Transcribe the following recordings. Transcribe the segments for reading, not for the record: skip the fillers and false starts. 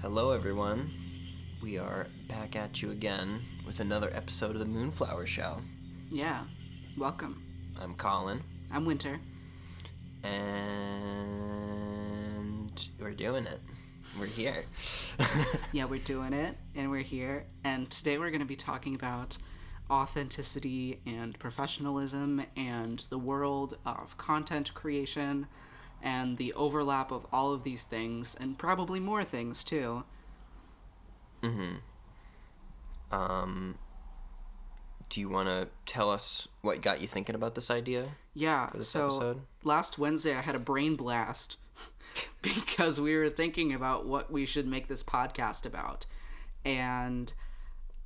Hello, everyone. We are back at you again with another episode of the Moonflower Show. Yeah, welcome. I'm Colin, I'm Winter. and we're doing it. We're here. Yeah, we're doing it, and we're here. And today we're going to be talking about authenticity and professionalism and the world of content creation and the overlap of all of these things, and probably more things too. Do you want to tell us what got you thinking about this idea Yeah, for this so episode? last Wednesday I had a brain blast because we were thinking about what we should make this podcast about. And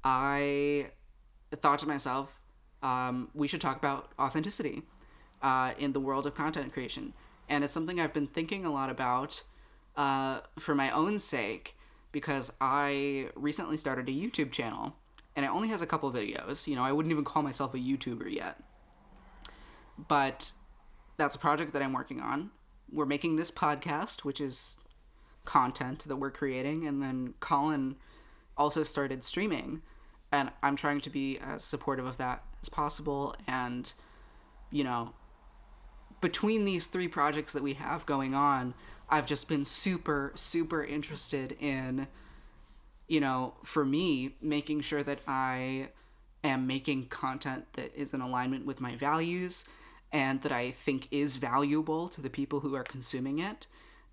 I thought to myself, we should talk about authenticity in the world of content creation. And it's something I've been thinking a lot about for my own sake because I recently started a YouTube channel and it only has a couple of videos. You know, I wouldn't even call myself a YouTuber yet. But that's a project that I'm working on. We're making this podcast, which is content that we're creating, and then Colin also started streaming, and I'm trying to be as supportive of that as possible. And, you know, between these three projects that we have going on, I've just been super, super interested in, you know, for me, making sure that I am making content that is in alignment with my values and that I think is valuable to the people who are consuming it.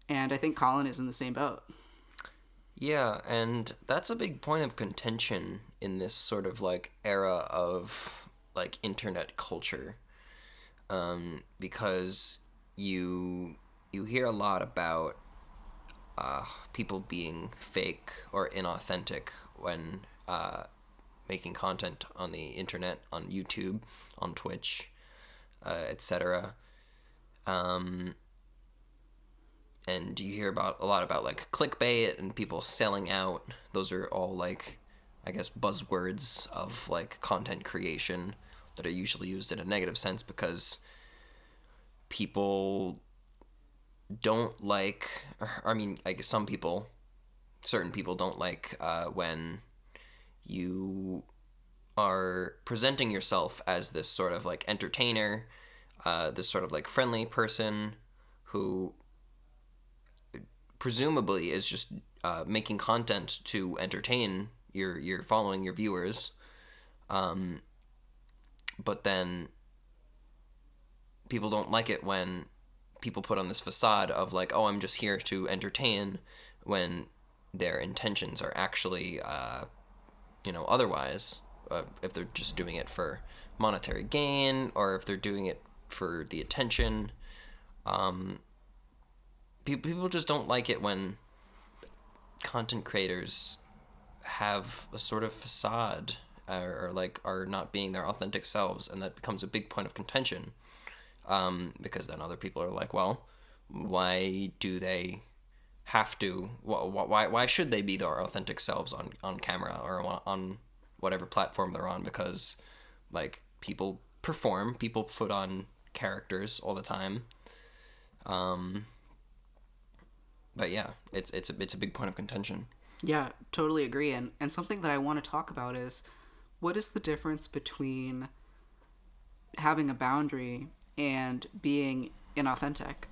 And I think Colin is in the same boat. Yeah, and that's a big point of contention in this sort of like era of like internet culture, because you hear a lot about people being fake or inauthentic when making content on the internet, on YouTube, on Twitch, etc. And you hear about a lot about like clickbait and people selling out. Those are all like, I guess, buzzwords of like content creation that are usually used in a negative sense because people don't like, I mean, I guess certain people don't like when you are presenting yourself as this sort of like entertainer, this sort of like friendly person who presumably is just making content to entertain your following, your viewers, but then people don't like it when people put on this facade of like, oh, I'm just here to entertain, when their intentions are actually otherwise, if they're just doing it for monetary gain or if they're doing it for the attention. People just don't like it when content creators have a sort of facade or like are not being their authentic selves, and that becomes a big point of contention, because then other people are like, well, why do they have to? Why should they be their authentic selves on camera or on whatever platform they're on? Because like people perform, people put on characters all the time. But yeah, it's a big point of contention. Yeah, totally agree. And something that I want to talk about is what is the difference between having a boundary and being inauthentic?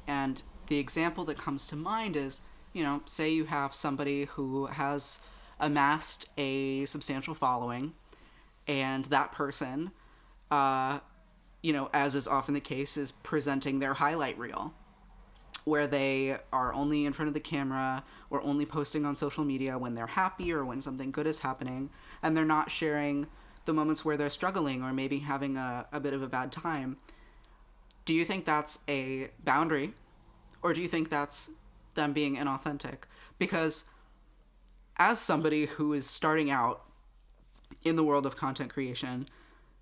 And the example that comes to mind is, you know, say you have somebody who has amassed a substantial following, and that person, as is often the case, is presenting their highlight reel, where they are only in front of the camera or only posting on social media when they're happy or when something good is happening, and they're not sharing the moments where they're struggling or maybe having a bit of a bad time. Do you think that's a boundary, or do you think that's them being inauthentic? Because as somebody who is starting out in the world of content creation,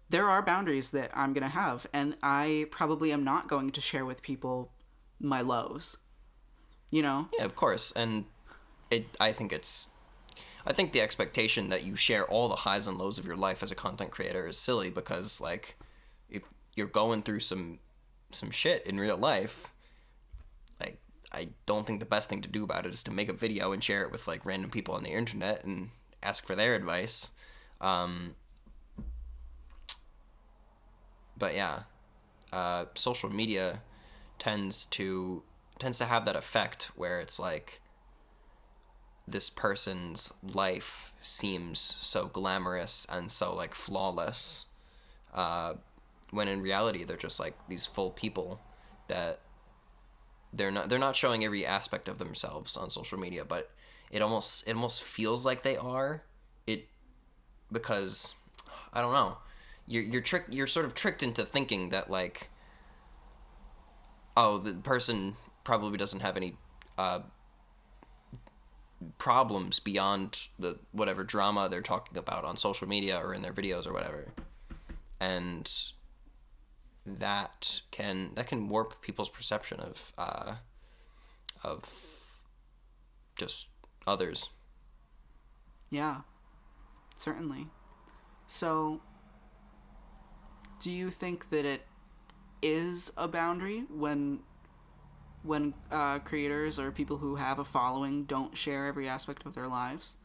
there are boundaries that I'm going to have, and I probably am not going to share with people my lows, you know? Yeah, of course. And I think the expectation that you share all the highs and lows of your life as a content creator is silly, because like if you're going through some shit in real life, like I don't think the best thing to do about it is to make a video and share it with like random people on the internet and ask for their advice. But yeah, social media tends to have that effect where it's like this person's life seems so glamorous and so like flawless, when in reality they're just like these full people that they're not showing every aspect of themselves on social media, but it almost feels like they are it, because I don't know, you're sort of tricked into thinking that like, oh, the person probably doesn't have any problems beyond the whatever drama they're talking about on social media or in their videos or whatever, and that can warp people's perception of just others. Yeah, certainly. So, do you think that it is a boundary when creators or people who have a following don't share every aspect of their lives?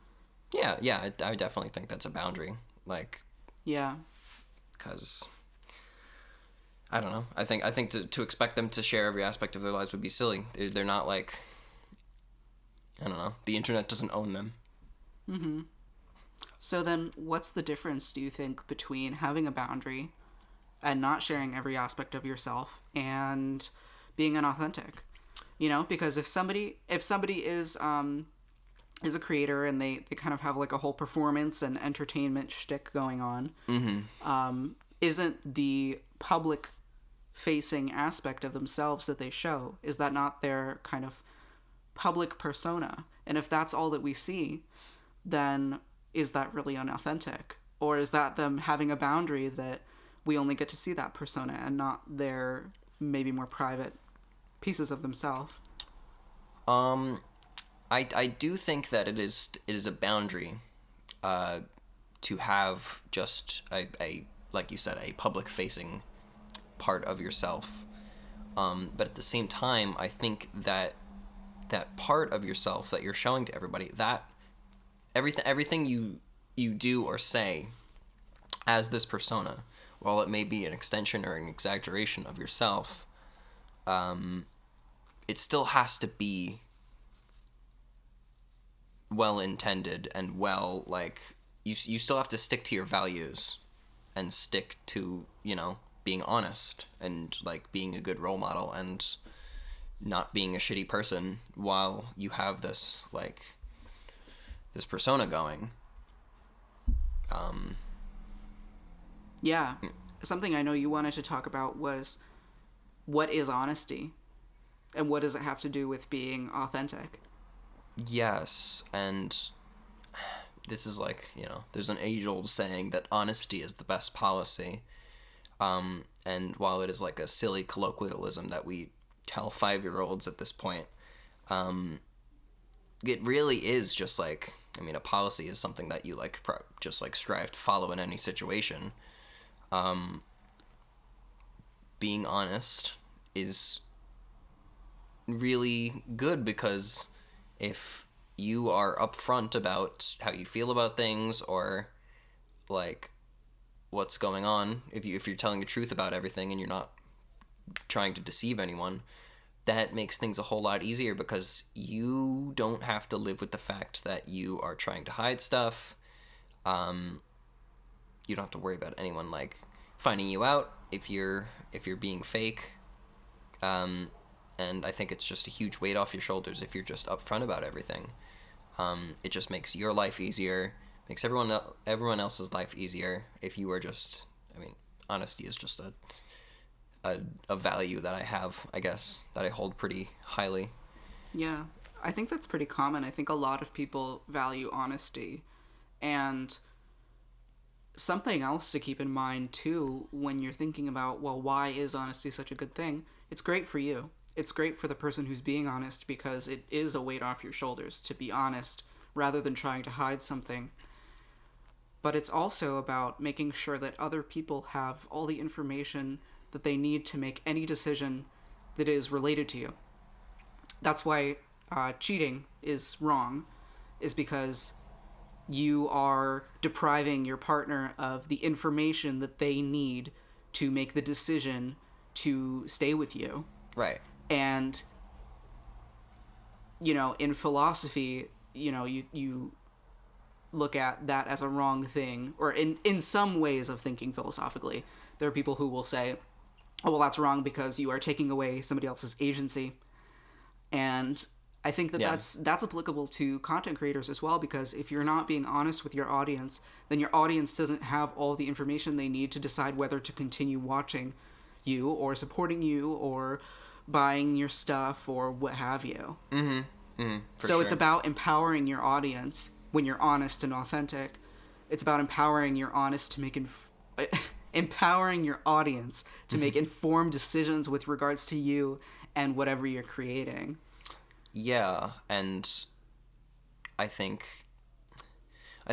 Yeah, I definitely think that's a boundary. Like, yeah, because I don't know. I think to expect them to share every aspect of their lives would be silly. They're not like, I don't know. The internet doesn't own them. Mm-hmm. So then, what's the difference, do you think, between having a boundary and not sharing every aspect of yourself and being inauthentic? You know, because if somebody is a creator and they kind of have like a whole performance and entertainment shtick going on, isn't the public facing aspect of themselves that they show, is that not their kind of public persona? And if that's all that we see, then is that really unauthentic? Or is that them having a boundary that we only get to see that persona and not their maybe more private pieces of themselves? I do think that it is a boundary to have just a like you said, a public facing part of yourself. But at the same time, I think that part of yourself that you're showing to everybody, that everything you do or say as this persona, while it may be an extension or an exaggeration of yourself, it still has to be well intended and well, like, you still have to stick to your values and stick to, you know, being honest and like being a good role model and not being a shitty person while you have this persona going. Yeah. Something I know you wanted to talk about was, what is honesty? And what does it have to do with being authentic? Yes, and this is like, you know, there's an age-old saying that honesty is the best policy. And while it is like a silly colloquialism that we tell 5-year-olds at this point, it really is just like, I mean, a policy is something that you like just like strive to follow in any situation. Being honest is really good, because if you are upfront about how you feel about things or like what's going on, if you're telling the truth about everything and you're not trying to deceive anyone, that makes things a whole lot easier, because you don't have to live with the fact that you are trying to hide stuff. You don't have to worry about anyone like finding you out if you're being fake. And I think it's just a huge weight off your shoulders if you're just upfront about everything. It just makes your life easier, makes everyone else's life easier if you are just, I mean, honesty is just a value that I have, I guess, that I hold pretty highly. Yeah, I think that's pretty common. I think a lot of people value honesty. And something else to keep in mind, too, when you're thinking about, well, why is honesty such a good thing? It's great for you. It's great for the person who's being honest, because it is a weight off your shoulders to be honest rather than trying to hide something. But it's also about making sure that other people have all the information that they need to make any decision that is related to you. that's why cheating is wrong, is because you are depriving your partner of the information that they need to make the decision to stay with you. Right. And, in philosophy, you look at that as a wrong thing, or in some ways of thinking philosophically, there are people who will say, oh, well, that's wrong because you are taking away somebody else's agency. And I think that that's applicable to content creators as well, because if you're not being honest with your audience, then your audience doesn't have all the information they need to decide whether to continue watching you or supporting you or buying your stuff or what have you. So it's about empowering your audience when you're honest and authentic. It's about empowering your honest to make empowering your audience to make informed decisions with regards to you and whatever you're creating. Yeah, and I think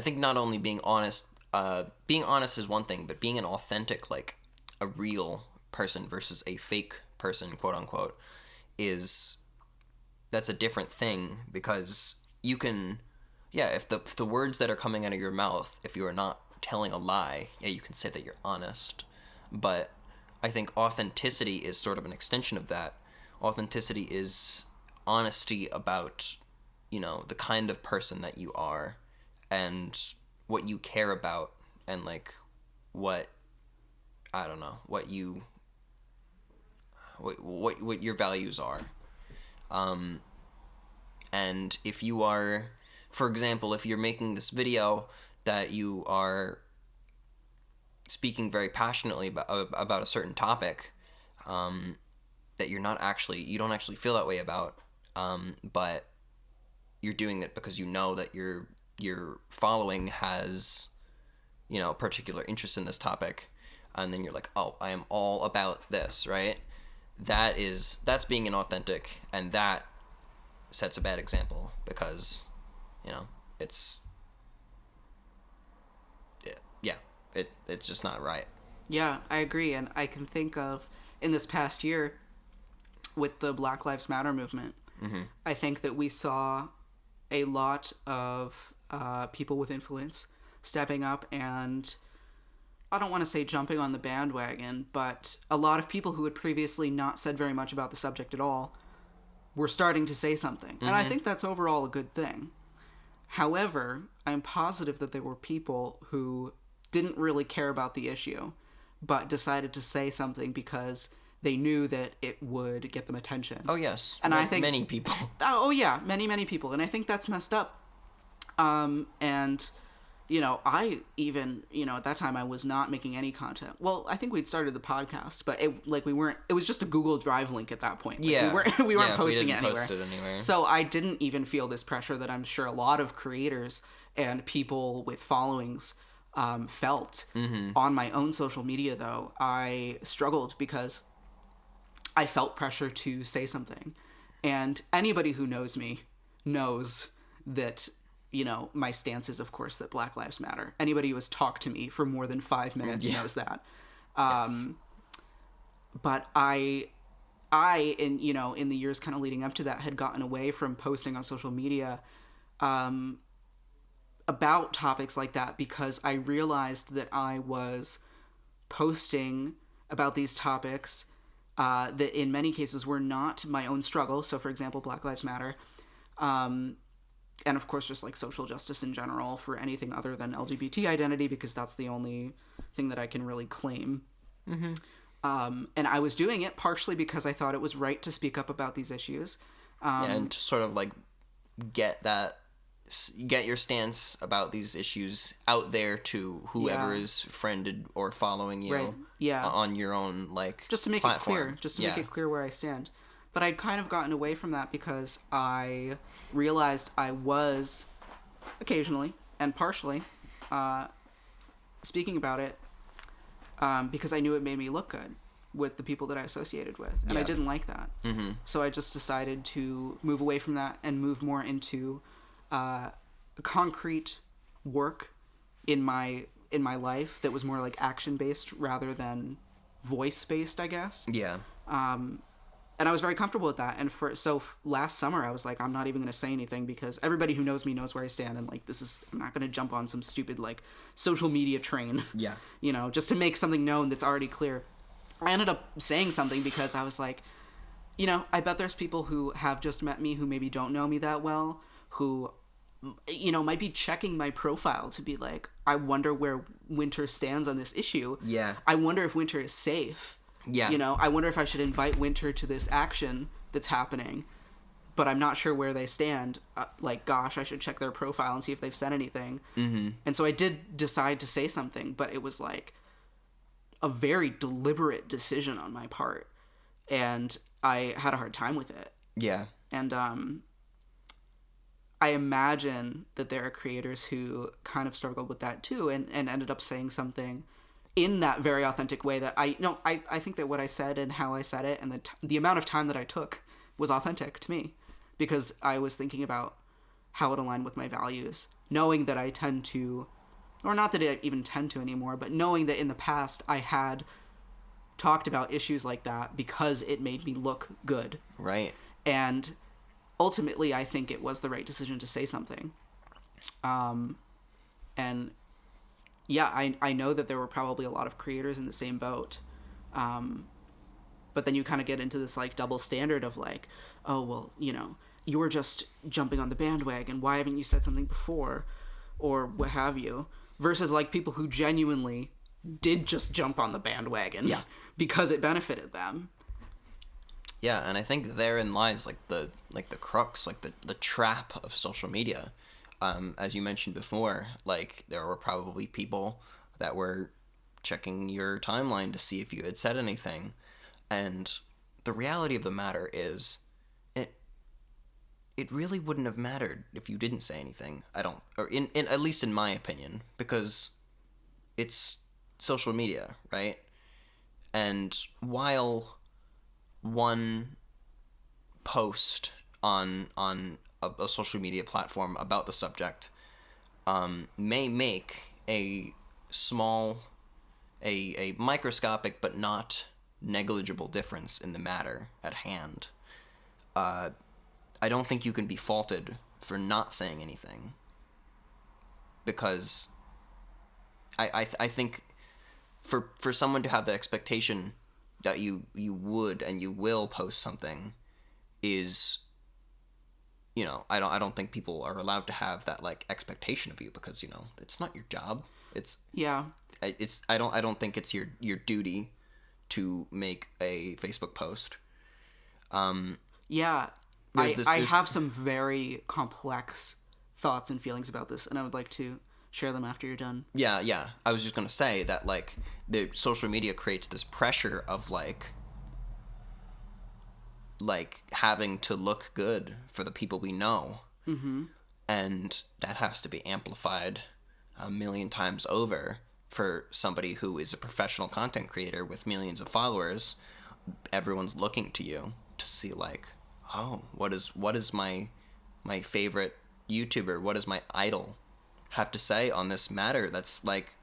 not only being honest is one thing, but being an authentic, like a real person versus a fake person, quote unquote, that's a different thing, because you can, if the words that are coming out of your mouth, if you are not telling a lie, you can say that you're honest, but I think authenticity is sort of an extension of that. Authenticity is honesty about, the kind of person that you are and what you care about, and like what your values are. And if you are, for example, if you're making this video that you are speaking very passionately about a certain topic, that you don't actually feel that way about, but you're doing it because you know that your following has, particular interest in this topic, and then you're like, oh, I am all about this, right? That's being inauthentic, and that sets a bad example, because, it's it's just not right. Yeah, I agree, and I can think of, in this past year, with the Black Lives Matter movement, I think that we saw a lot of people with influence stepping up and, I don't want to say jumping on the bandwagon, but a lot of people who had previously not said very much about the subject at all were starting to say something. And I think that's overall a good thing. However, I'm positive that there were people who didn't really care about the issue, but decided to say something because they knew that it would get them attention. Oh, yes. And I think many people. Oh, yeah. Many people. And I think that's messed up. And, I even, at that time I was not making any content. Well, I think we'd started the podcast, but it was just a Google Drive link at that point. We weren't posting it anywhere. Post it anywhere. So I didn't even feel this pressure that I'm sure a lot of creators and people with followings felt. On my own social media, though, I struggled because I felt pressure to say something. And anybody who knows me knows that, my stance is, of course, that Black Lives Matter. Anybody who has talked to me for more than 5 minutes knows that. Yes. But I in the years kind of leading up to that, had gotten away from posting on social media about topics like that, because I realized that I was posting about these topics that in many cases were not my own struggle. So, for example, Black Lives Matter, and of course just like social justice in general for anything other than LGBT identity, because that's the only thing that I can really claim. And I was doing it partially because I thought it was right to speak up about these issues. And to sort of like get your stance about these issues out there to whoever is friended or following you on your own, like, just to make platform. It clear, make it clear where I stand. But I'd kind of gotten away from that because I realized I was occasionally and partially speaking about it because I knew it made me look good with the people that I associated with, and I didn't like that. So I just decided to move away from that and move more into concrete work in my life that was more like action based rather than voice based, I guess. And I was very comfortable with that. And last summer I was like, I'm not even going to say anything because everybody who knows me knows where I stand. And like, I'm not going to jump on some stupid like social media train. Yeah. You know, just to make something known that's already clear. I ended up saying something because I was like, you know, I bet there's people who have just met me who maybe don't know me that well, who, you know, might be checking my profile to be like, I wonder where Winter stands on this issue. Yeah. I wonder if Winter is safe. Yeah. You know, I wonder if I should invite Winter to this action that's happening, but I'm not sure where they stand. Like, gosh, I should check their profile and see if they've said anything. Mm-hmm. And so I did decide to say something, but it was like a very deliberate decision on my part. And I had a hard time with it. Yeah. And I imagine that there are creators who kind of struggled with that too and ended up saying something in that very authentic way that I think that what I said and how I said it and the amount of time that I took was authentic to me because I was thinking about how it aligned with my values, knowing that I tend to, or not that I even tend to anymore, but knowing that in the past I had talked about issues like that because it made me look good. Right. And ultimately, I think it was the right decision to say something. And yeah, I know that there were probably a lot of creators in the same boat. But then you kind of get into this like double standard of like, oh, well, you know, you were just jumping on the bandwagon. Why haven't you said something before? Or what have you? Versus like people who genuinely did just jump on the bandwagon because it benefited them. Yeah, and I think therein lies like the crux, like the trap of social media. As you mentioned before, like there were probably people that were checking your timeline to see if you had said anything. And the reality of the matter is it really wouldn't have mattered if you didn't say anything. In at least in my opinion, because it's social media, right? And while one post on a social media platform about the subject may make a microscopic but not negligible difference in the matter at hand, I don't think you can be faulted for not saying anything, because I think for someone to have the expectation that you would and you will post something is, you know, I don't think people are allowed to have that like expectation of you, because, you know, it's not your job. I don't think it's your duty to make a Facebook post. I have some very complex thoughts and feelings about this, and I would like to share them after you're done. Yeah. I was just gonna say that like the social media creates this pressure of like having to look good for the people we know, and that has to be amplified a million times over for somebody who is a professional content creator with millions of followers. Everyone's looking to you to see like, oh, what is my favorite YouTuber, what does my idol have to say on this matter that's like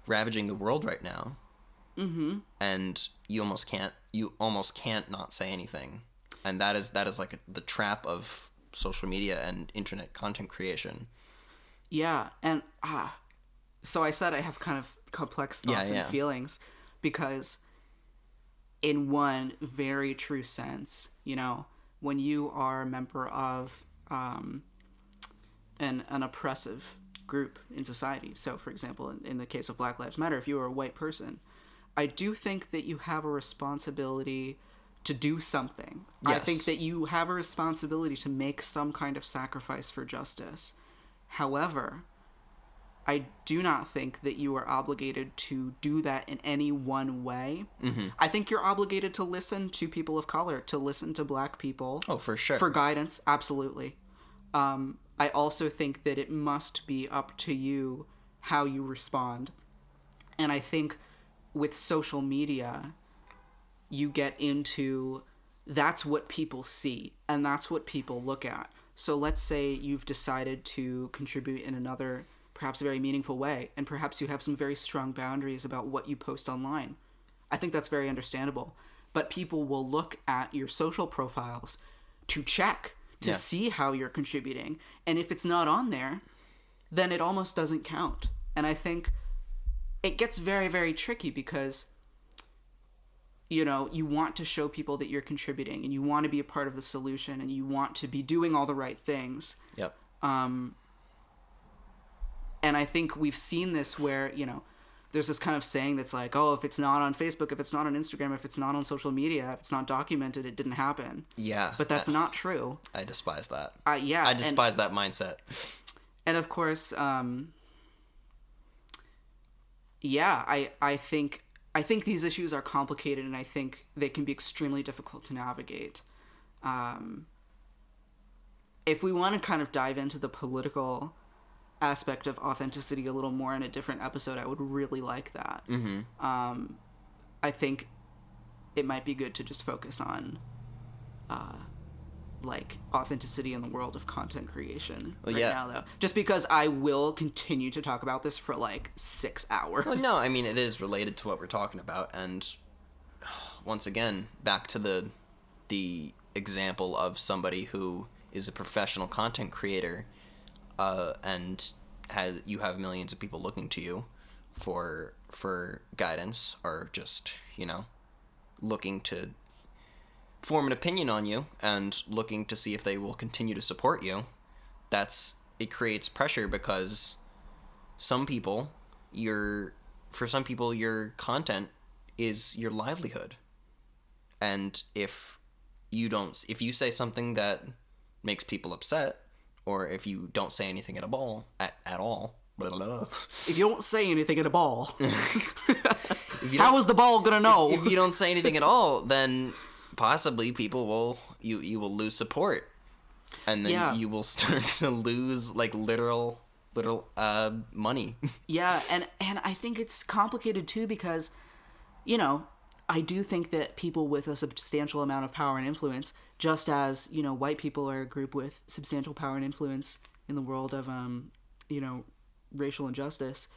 ravaging the world right now. And you almost can't not say anything, and that is like the trap of social media and internet content creation. And so I said I have kind of complex thoughts and feelings, because in one very true sense, you know, when you are a member of an oppressive group in society, so for example in the case of Black Lives Matter, if you are a white person, I do think that you have a responsibility to do something. Yes. I think that you have a responsibility to make some kind of sacrifice for justice. However, I do not think that you are obligated to do that in any one way. I think you're obligated to listen to people of color, to listen to Black people. Oh, for sure. For guidance, absolutely. I also think that it must be up to you how you respond. And I think with social media, you get into, that's what people see, and that's what people look at. So let's say you've decided to contribute in another, perhaps very meaningful way, and perhaps you have some very strong boundaries about what you post online. I think that's very understandable. but people will look at your social profiles to check to Yeah. see how you're contributing. And if it's not on there, then it almost doesn't count. And I think it gets very, very tricky because, you know, you want to show people that you're contributing and you want to be a part of the solution and you want to be doing all the right things. Yep. And I think we've seen this where, you know, there's this kind of saying that's like, oh, if it's not on Facebook, if it's not on Instagram, if it's not on social media, if it's not documented, it didn't happen. Yeah. But that's not true. I despise that. Yeah. I despise that mindset. And of course, yeah, I think these issues are complicated, and I think they can be extremely difficult to navigate. If we want to kind of dive into the political aspect of authenticity a little more in a different episode, I would really like that. Mm-hmm. I think it might be good to just focus on like authenticity in the world of content creation now, though. Just because I will continue to talk about this for like 6 hours. Well, no, I mean, it is related to what we're talking about, and once again, back to the example of somebody who is a professional content creator, and you have millions of people looking to you for guidance, or just, you know, looking to form an opinion on you and looking to see if they will continue to support you. It creates pressure because some people, your content is your livelihood. And if you say something that makes people upset, or if you don't say anything at all, blah, blah, blah. If you don't say anything at a ball, how is the ball gonna know? If you don't say anything at all, then possibly people will lose support, and then you will start to lose like literal money. Yeah, and I think it's complicated too because, you know, I do think that people with a substantial amount of power and influence, just as, you know, white people are a group with substantial power and influence in the world of you know, racial injustice,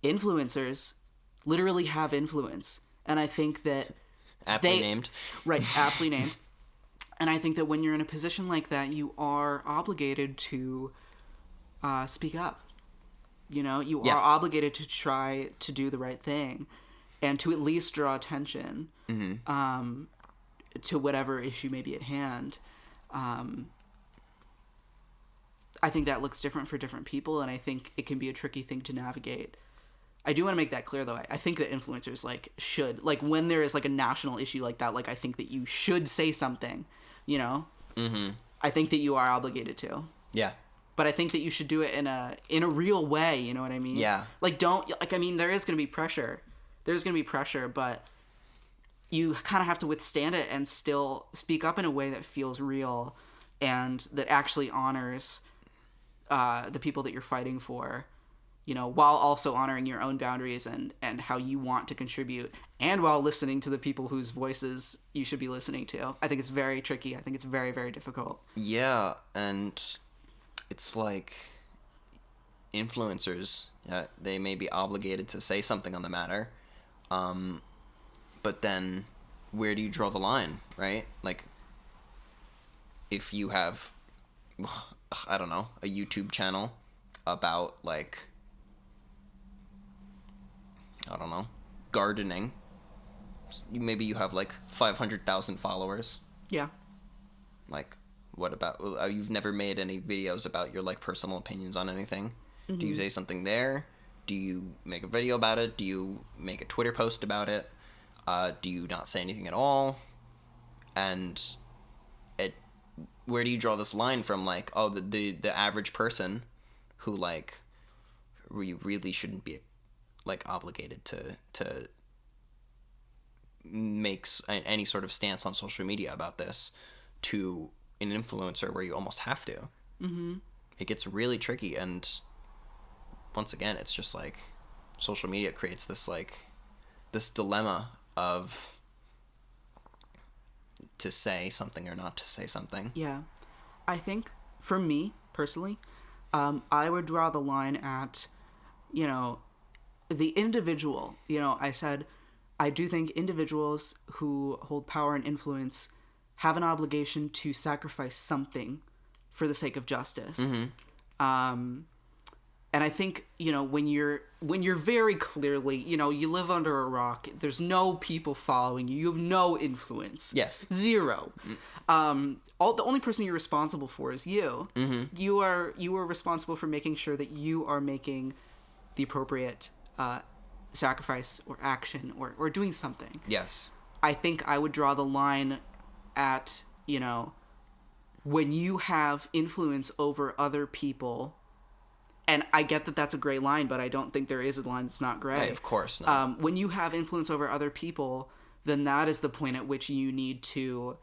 influencers literally have influence. And I think that aptly named. Right, aptly named. And I think that when you're in a position like that, you are obligated to speak up. You know, you are obligated to try to do the right thing and to at least draw attention to whatever issue may be at hand. I think that looks different for different people, and I think it can be a tricky thing to navigate. I do want to make that clear, though. I think that influencers, like, should, like, when there is, like, a national issue like that, like, I think that you should say something, you know? Mm-hmm. I think that you are obligated to. Yeah. But I think that you should do it in a real way, you know what I mean? Yeah. Like, I mean, there is going to be pressure. There's going to be pressure, but you kind of have to withstand it and still speak up in a way that feels real and that actually honors the people that you're fighting for, you know, while also honoring your own boundaries and how you want to contribute, and while listening to the people whose voices you should be listening to. I think it's very tricky. I think it's very, very difficult. Yeah, and it's like influencers, they may be obligated to say something on the matter, but then where do you draw the line, right? Like, if you have, I don't know, a YouTube channel about, like, I don't know, gardening. Maybe you have, like, 500,000 followers. Yeah. Like, what about, you've never made any videos about your, like, personal opinions on anything? Mm-hmm. Do you say something there? Do you make a video about it? Do you make a Twitter post about it? Do you not say anything at all? And where do you draw this line from, like, oh, the average person who, like, we really shouldn't be, like, obligated to make any sort of stance on social media about this, to an influencer where you almost have to. Mm-hmm. It gets really tricky, and once again, it's just like social media creates this dilemma of to say something or not to say something. Yeah. I think, for me, personally, I would draw the line at, you know, the individual. You know, I said, I do think individuals who hold power and influence have an obligation to sacrifice something for the sake of justice. And I think, you know, when you're very clearly, you know, you live under a rock, there's no people following you, you have no influence. Yes. Zero. The only person you're responsible for is you. You are responsible for making sure that you are making the appropriate sacrifice or action or doing something. Yes. I think I would draw the line at, you know, when you have influence over other people. And I get that that's a gray line, but I don't think there is a line that's not gray. Right, of course not. When you have influence over other people, then that is the point at which you need to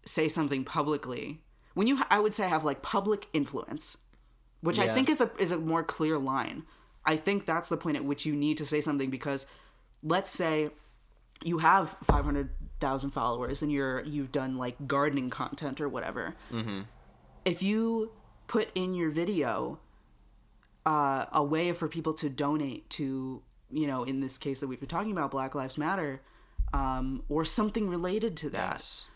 say something publicly. When you, I would say, have like public influence, which I think is a more clear line. I think that's the point at which you need to say something, because let's say you have 500,000 followers and you've done like gardening content or whatever. If you put in your video a way for people to donate to, you know, in this case that we've been talking about, Black Lives Matter, or something related to that, Yes.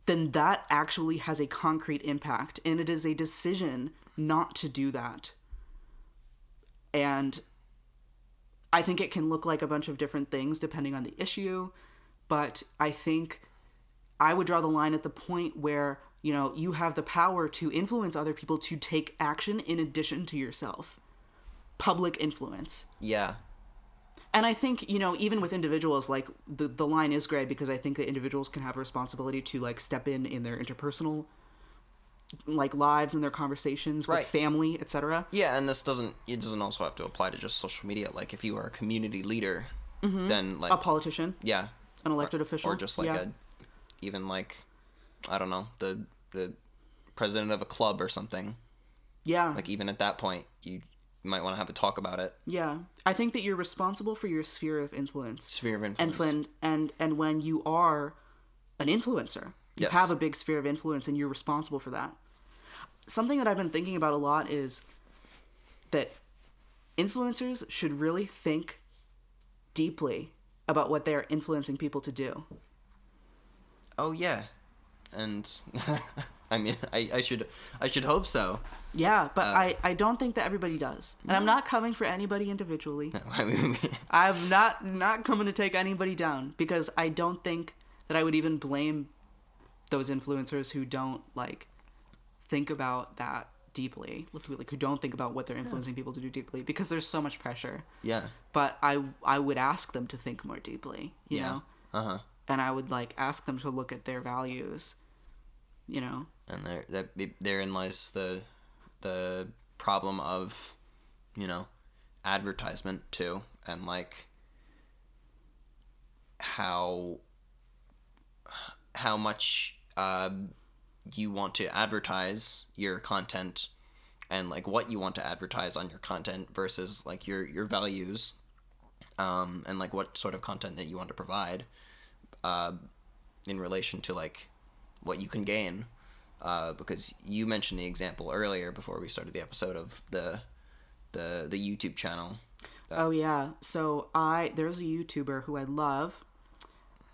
then that actually has a concrete impact, and it is a decision not to do that. And I think it can look like a bunch of different things depending on the issue, but I think I would draw the line at the point where, you know, you have the power to influence other people to take action in addition to yourself. Public influence. Yeah. And I think, you know, even with individuals, like, the line is gray, because I think that individuals can have a responsibility to, like, step in their interpersonal, like, lives and their conversations with family, etc. Yeah, and it doesn't also have to apply to just social media. Like, if you are a community leader, then, like... A politician. Yeah. An elected official. Or just, like, even, like, I don't know, the president of a club or something. Yeah. Like, even at that point, you might want to have a talk about it. Yeah. I think that you're responsible for your sphere of influence. Sphere of influence. And when you are an influencer, you have a big sphere of influence, and you're responsible for that. Something that I've been thinking about a lot is that influencers should really think deeply about what they're influencing people to do. Oh, yeah. And... I mean, I should hope so. Yeah, but I don't think that everybody does. And I'm not coming for anybody individually. No, I mean... I'm not coming to take anybody down, because I don't think that I would even blame those influencers who don't, like, think about that deeply. Like, who don't think about what they're influencing people to do deeply, because there's so much pressure. Yeah. But I would ask them to think more deeply, you know? Uh-huh. And I would, like, ask them to look at their values, you know? And therein lies the problem of, you know, advertisement too, and like how much you want to advertise your content, and like what you want to advertise on your content versus like your values, and like what sort of content that you want to provide, in relation to like what you can gain. Because you mentioned the example earlier before we started the episode of the YouTube channel. Oh yeah, so there's a YouTuber who I love,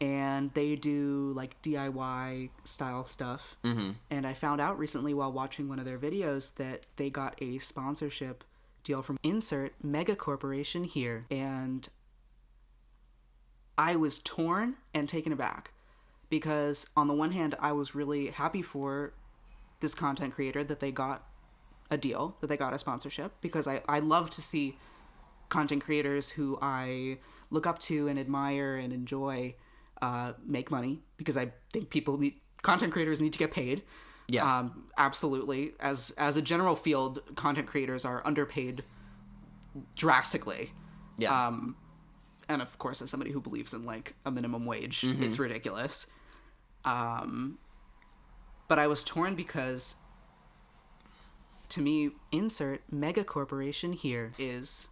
and they do like DIY style stuff. Mm-hmm. And I found out recently while watching one of their videos that they got a sponsorship deal from insert mega corporation here, and I was torn and taken aback. Because on the one hand, I was really happy for this content creator that they got a deal, that they got a sponsorship, because I love to see content creators who I look up to and admire and enjoy make money, because I think content creators need to get paid. Yeah. Absolutely. As a general field, content creators are underpaid drastically. Yeah. And of course, as somebody who believes in like a minimum wage, it's ridiculous. But I was torn because, to me, insert mega corporation here is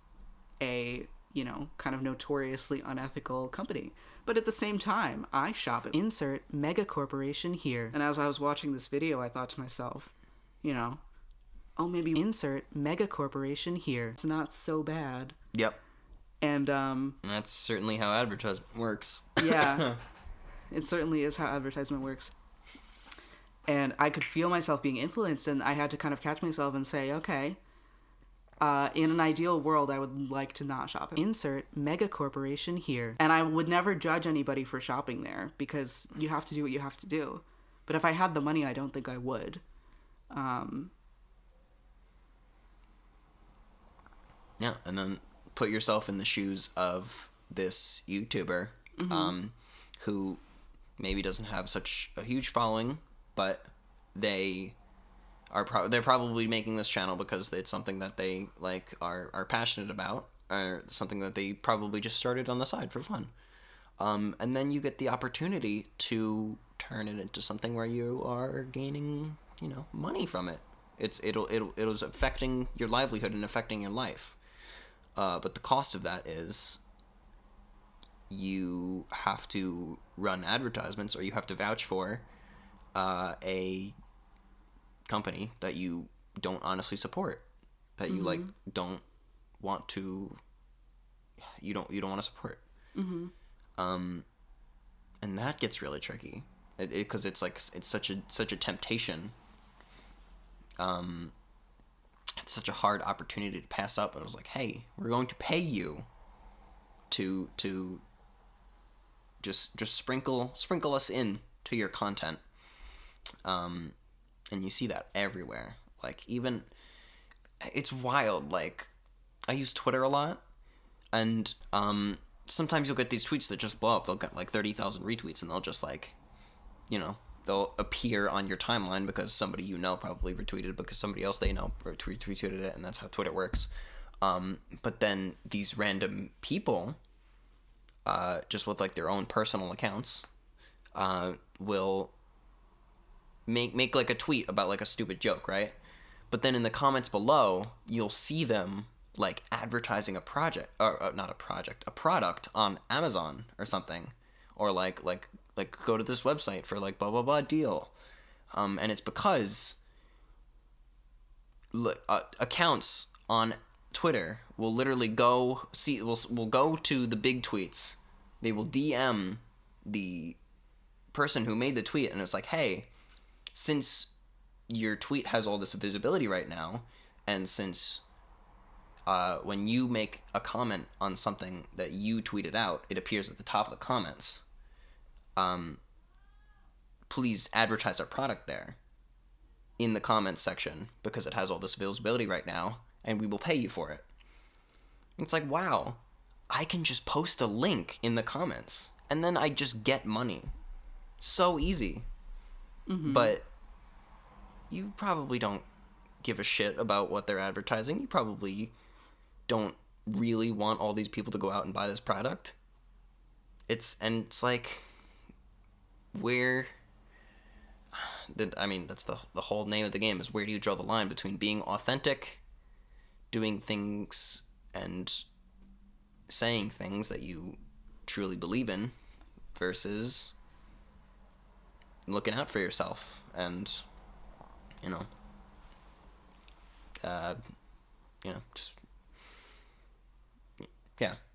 a, you know, kind of notoriously unethical company. But at the same time, I shop at insert mega corporation here. And as I was watching this video, I thought to myself, you know, oh, maybe insert mega corporation here. It's not so bad. Yep. And that's certainly how advertisement works. Yeah, it certainly is how advertisement works. And I could feel myself being influenced, and I had to kind of catch myself and say, okay, in an ideal world, I would like to not shop. Insert mega corporation here. And I would never judge anybody for shopping there, because you have to do what you have to do. But if I had the money, I don't think I would. Yeah, and then put yourself in the shoes of this YouTuber who maybe doesn't have such a huge following, but they're probably making this channel because it's something that they like are passionate about, or something that they probably just started on the side for fun. And then you get the opportunity to turn it into something where you are gaining, money from it. It'll affecting your livelihood and affecting your life. But the cost of that is you have to run advertisements, or you have to vouch for a company that you don't honestly support, that you don't want to. You don't want to support. And that gets really tricky, because it's such a temptation. It's such a hard opportunity to pass up. But I was like, hey, we're going to pay you to just sprinkle us in to your content. And you see that everywhere. Like, even, it's wild. Like, I use Twitter a lot, and sometimes you'll get these tweets that just blow up. They'll get like 30,000 retweets, and they'll just they'll appear on your timeline because somebody probably retweeted it, because somebody else they know retweeted it, and that's how Twitter works. But then these random people, just with like their own personal accounts, will make like a tweet about like a stupid joke, right? But then in the comments below, you'll see them like advertising a product on Amazon or something, or like go to this website for like blah blah blah deal, and it's because accounts on Twitter will literally will go to the big tweets. They will DM the person who made the tweet, and it's like, hey, since your tweet has all this visibility right now, and since when you make a comment on something that you tweeted out, it appears at the top of the comments. Please advertise our product there in the comments section, because it has all this visibility right now, and we will pay you for it. It's like, wow, I can just post a link in the comments, and then I just get money. So easy. Mm-hmm. But you probably don't give a shit about what they're advertising. You probably don't really want all these people to go out and buy this product. It's like, that's the whole name of the game, is where do you draw the line between being authentic, doing things and saying things that you truly believe in, versus looking out for yourself and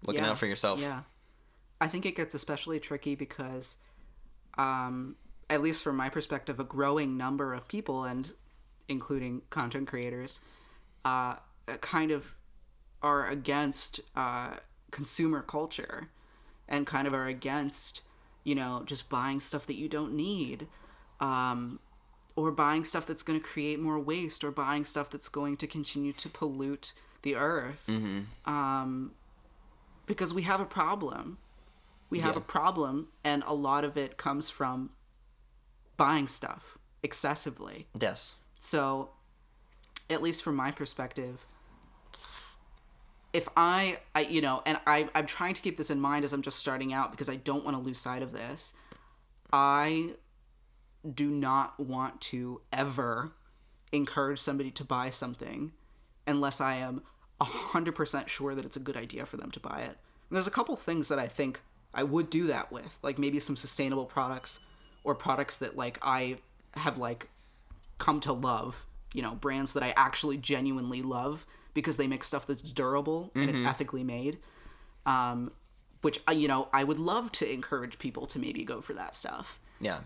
looking out for yourself. Yeah, I think it gets especially tricky because, at least from my perspective, a growing number of people, and including content creators, kind of are against consumer culture, and kind of are against, just buying stuff that you don't need, or buying stuff that's going to create more waste, or buying stuff that's going to continue to pollute the earth. Mm-hmm. Because we have a problem. We have a problem, and a lot of it comes from buying stuff excessively. Yes. So, at least from my perspective, if I'm trying to keep this in mind as I'm just starting out, because I don't want to lose sight of this. I do not want to ever encourage somebody to buy something unless I am 100% sure that it's a good idea for them to buy it. And there's a couple things that I think I would do that with, like maybe some sustainable products, or products that like I have like come to love, brands that I actually genuinely love because they make stuff that's durable and it's ethically made. which, I would love to encourage people to maybe go for that stuff. Yeah.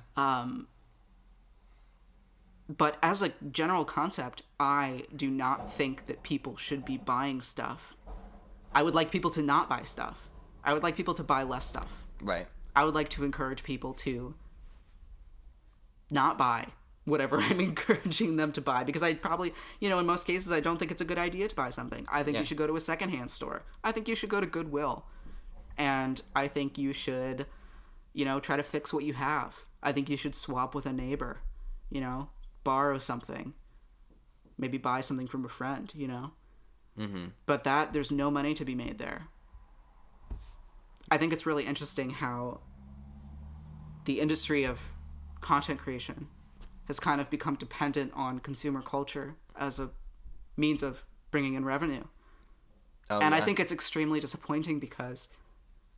But as a general concept, I do not think that people should be buying stuff. I would like people to not buy stuff. I would like people to buy less stuff. Right. I would like to encourage people to not buy whatever I'm encouraging them to buy, because I probably, in most cases, I don't think it's a good idea to buy something. I think you should go to a secondhand store. I think you should go to Goodwill. And I think you should, try to fix what you have. I think you should swap with a neighbor, borrow something, maybe buy something from a friend, Mm-hmm. But there's no money to be made there. I think it's really interesting how the industry of content creation has kind of become dependent on consumer culture as a means of bringing in revenue. I think it's extremely disappointing because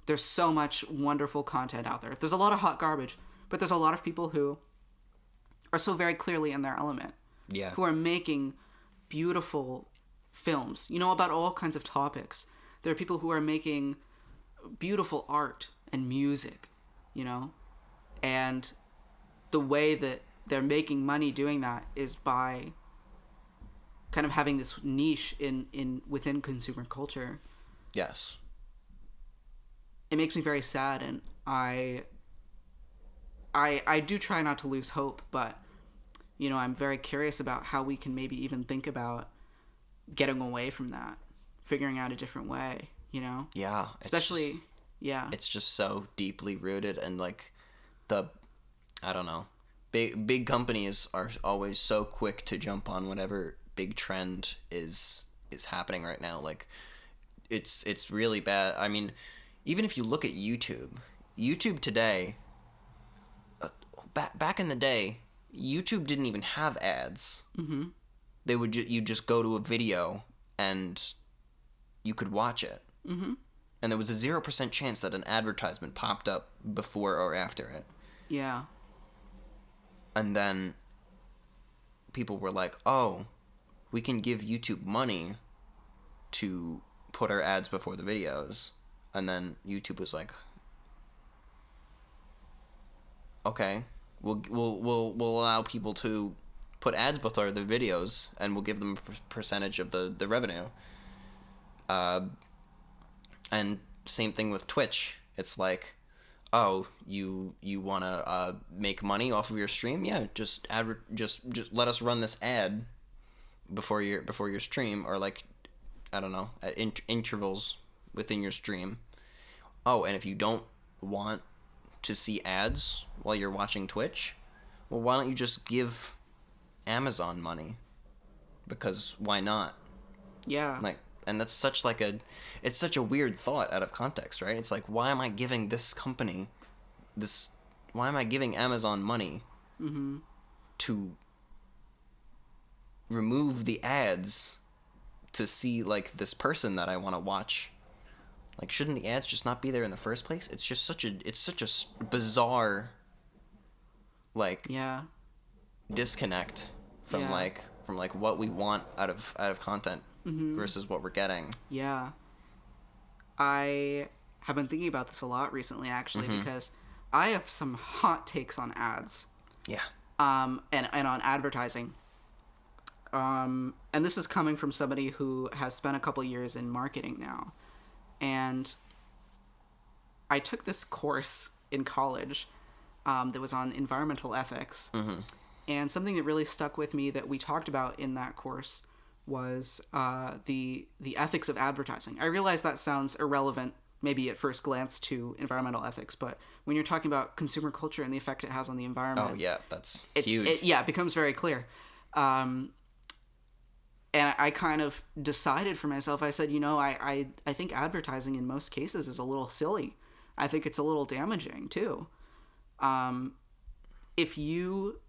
there's so much wonderful content out there. There's a lot of hot garbage, but there's a lot of people who are so very clearly in their element. Yeah. Who are making beautiful films, about all kinds of topics. There are people who are making beautiful art and music, and the way that they're making money doing that is by kind of having this niche within consumer culture. Yes. It makes me very sad, and I do try not to lose hope, but I'm very curious about how we can maybe even think about getting away from that, figuring out a different way, Yeah. Especially, yeah. It's just so deeply rooted, and I don't know. Big companies are always so quick to jump on whatever big trend is happening right now. Like, it's really bad. I mean, even if you look at YouTube today, back in the day, YouTube didn't even have ads. Mm-hmm. They would you just go to a video and you could watch it. Mm-hmm. And there was a 0% chance that an advertisement popped up before or after it. Yeah. And then people were like, oh, we can give YouTube money to put our ads before the videos. And then YouTube was like, okay, we'll allow people to put ads before the videos, and we'll give them a percentage of the revenue. And same thing with Twitch. It's like, oh, you want to make money off of your stream? Yeah, just let us run this ad before your stream, or like, I don't know, at intervals within your stream. Oh, and if you don't want to see ads while you're watching Twitch, well, why don't you just give Amazon money? Because why not? Yeah. Like, and that's it's such a weird thought out of context, right? It's like, why am I giving this company why am I giving Amazon money mm-hmm. to remove the ads to see, like, this person that I want to watch? Like, shouldn't the ads just not be there in the first place? It's just such a bizarre, like, yeah, disconnect from what we want out of content mm-hmm. versus what we're getting. Yeah. I have been thinking about this a lot recently, actually, mm-hmm. because I have some hot takes on ads. Yeah. And on advertising. And this is coming from somebody who has spent a couple years in marketing now. And I took this course in college that was on environmental ethics. Mm-hmm. And something that really stuck with me that we talked about in that course was the ethics of advertising. I realize that sounds irrelevant, maybe at first glance, to environmental ethics, but when you're talking about consumer culture and the effect it has on the environment... Oh, yeah, that's huge. It becomes very clear. And I kind of decided for myself, I said, I think advertising in most cases is a little silly. I think it's a little damaging, too. If you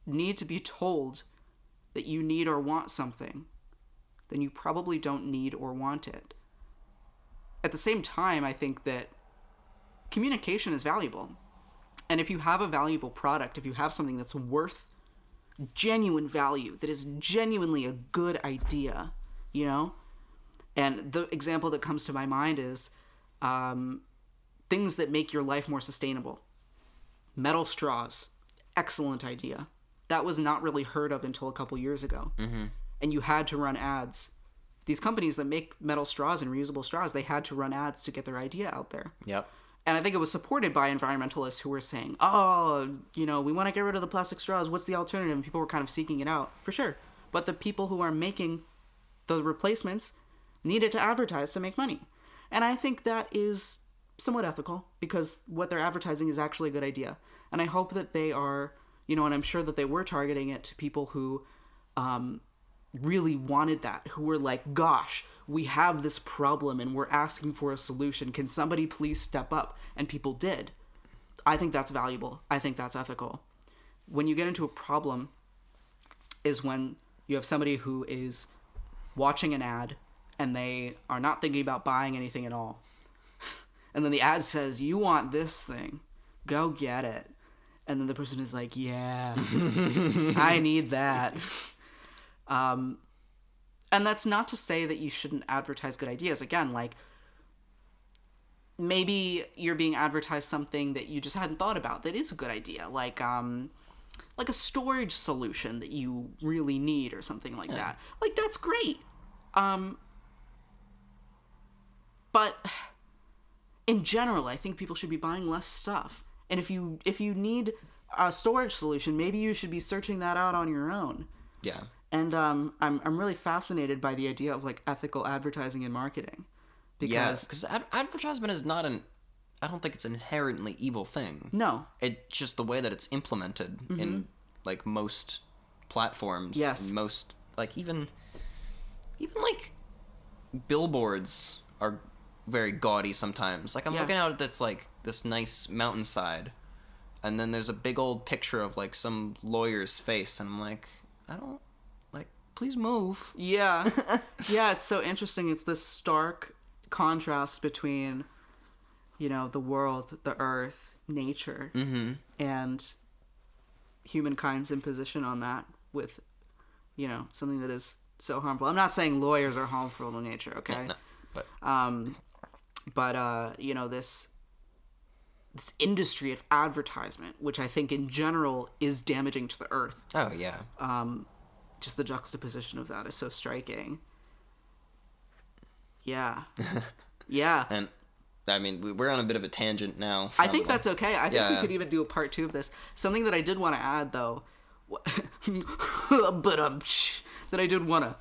need to be told that you need or want something, then you probably don't need or want it. At the same time, I think that communication is valuable. And if you have a valuable product, if you have something that's worth genuine value, that is genuinely a good idea, and the example that comes to my mind is things that make your life more sustainable. Metal straws, excellent idea. That was not really heard of until a couple years ago. Mm-hmm. And you had to run ads. These companies that make metal straws and reusable straws, they had to run ads to get their idea out there. Yep. And I think it was supported by environmentalists who were saying, oh, we want to get rid of the plastic straws. What's the alternative? And people were kind of seeking it out, for sure. But the people who are making the replacements needed to advertise to make money. And I think that is somewhat ethical because what they're advertising is actually a good idea. And I hope that they are, and I'm sure that they were targeting it to people who really wanted that, who were like, gosh, we have this problem and we're asking for a solution. Can somebody please step up? And people did. I think that's valuable. I think that's ethical. When you get into a problem is when you have somebody who is watching an ad and they are not thinking about buying anything at all. And then the ad says, you want this thing, go get it. And then the person is like, yeah, I need that. And that's not to say that you shouldn't advertise good ideas. Again, like, maybe you're being advertised something that you just hadn't thought about that is a good idea. Like a storage solution that you really need or something like that. Like, that's great. But in general, I think people should be buying less stuff. And if you need a storage solution, maybe you should be searching that out on your own. Yeah. And I'm really fascinated by the idea of like ethical advertising and marketing. Because advertisement is not I don't think it's an inherently evil thing. No. It's just the way that it's implemented in like most platforms. Yes. And most like even like billboards are very gaudy sometimes. Like I'm looking out at this nice mountainside, and then there's a big old picture of like some lawyer's face, and I'm like, I don't like. Please move. Yeah, yeah. It's so interesting. It's this stark contrast between, the world, the earth, nature, and humankind's imposition on that with, something that is so harmful. I'm not saying lawyers are harmful to nature. Okay. No, but this industry of advertisement, which I think in general is damaging to the earth. Oh yeah. Just the juxtaposition of that is so striking. Yeah. Yeah. And I mean, we're on a bit of a tangent now. I think that's okay. I think we could even do a part 2 of this. Something that I did want to add, though, that I did want to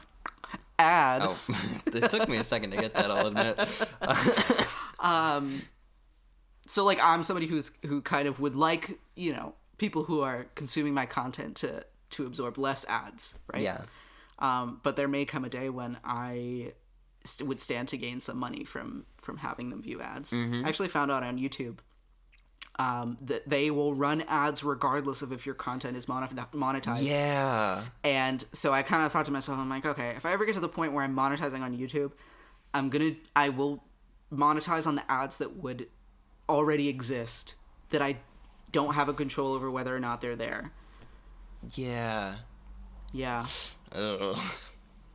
add. Oh, it took me a second to get that, I'll admit. So, like, I'm somebody who kind of would like, people who are consuming my content to absorb less ads, right? Yeah. But there may come a day when I would stand to gain some money from having them view ads. I actually found out on YouTube that they will run ads regardless of if your content is monetized. Yeah. And so I kind of thought to myself, I'm like, okay, if I ever get to the point where I'm monetizing on YouTube, I will monetize on the ads that would already exist, that I don't have a control over whether or not they're there. Yeah. Yeah. Ugh.